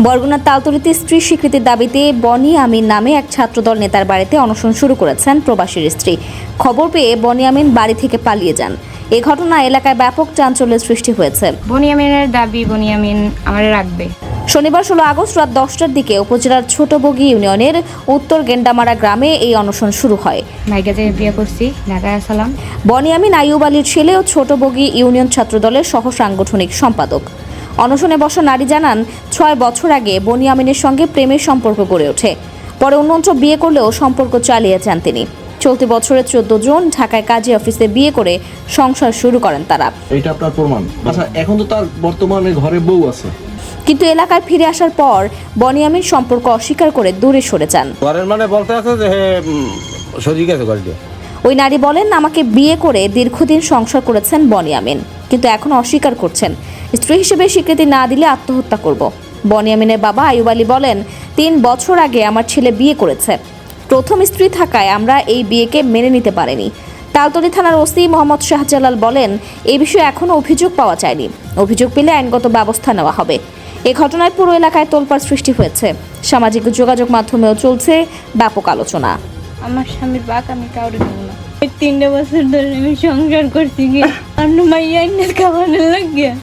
বরগুনার তালতলীতে স্ত্রী স্বীকৃতির দাবিতে বনি আমিন নামে এক ছাত্রদল নেতার বাড়িতে অনশন শুরু করেছেন প্রবাসীর স্ত্রী। খবর পেয়ে বনি আমিন বাড়ি থেকে পালিয়ে যান। এ ঘটনায় এলাকায় ব্যাপক চাঞ্চল্যের সৃষ্টি হয়েছে। বনিয়ামিনের দাবি বনিয়ামিন আমারে রাখবে। শনিবার 16 আগস্ট রাত 10টার দিকে উপজেলার ছোটবগি ইউনিয়নের উত্তর গেন্ডামারা গ্রামে এই অনশন শুরু হয়। ভাইকে যে বিয়ে করছি ঢাকায় আসলাম। বনি আমিন আইয়ুব আলীর ছেলে ও ছোটবগি ইউনিয়ন ছাত্রদলের সহ সাংগঠনিক সম্পাদক। অনশনে বসা নারী জানান, 6 বছর আগে বনি আমিনের সঙ্গে প্রেমের সম্পর্ক গড়ে ওঠে। পরে অন্যত্র বিয়ে করলেও সম্পর্ক চালিয়ে যান তিনি। চলতি বছরের 14 জুন ঢাকায় কাজী অফিসে বিয়ে করে সংসার শুরু করেন তারা। এটা আপনার প্রমাণ। আচ্ছা, এখন তো তার বর্তমানে ঘরে বউ আছে, কিন্তু এলাকায় ফিরে আসার পর বনি আমিন সম্পর্ক অস্বীকার করে দূরে সরে যান। ঘরের মানে বলতে আছে যে সজি গেছে ঘরে দিয়ে। ওই নারী বলেন, আমাকে বিয়ে করে দীর্ঘদিন সংসার করেছেন বনি আমিন, কিন্তু এখন অস্বীকার করছেন। স্ত্রী হিসেবে স্বীকৃতি না দিলে আত্মহত্যা করব। বনি আমিনের বাবা আইয়ুব আলী বলেন, 3 বছর আগে আমার ছেলে বিয়ে করেছে। প্রথম স্ত্রী থাকায় আমরা এই বিয়েকে মেনে নিতে পারিনি। তালতলী থানার ওসি মোহাম্মদ শাহজালাল বলেন, এই বিষয়ে এখনও অভিযোগ পাওয়া যায়নি। অভিযোগ পেলে আইনগত ব্যবস্থা নেওয়া হবে। এ ঘটনায় পুরো এলাকায় তোলপাড় সৃষ্টি হয়েছে। সামাজিক যোগাযোগ মাধ্যমেও চলছে ব্যাপক আলোচনা। আমার স্বামীর বাক আমি কাউরে দেব না। 3 বছর ধরে আমি সংসার করছি গিয়ে অন্য মাইয়া খাওয়ানোর লাগিয়া।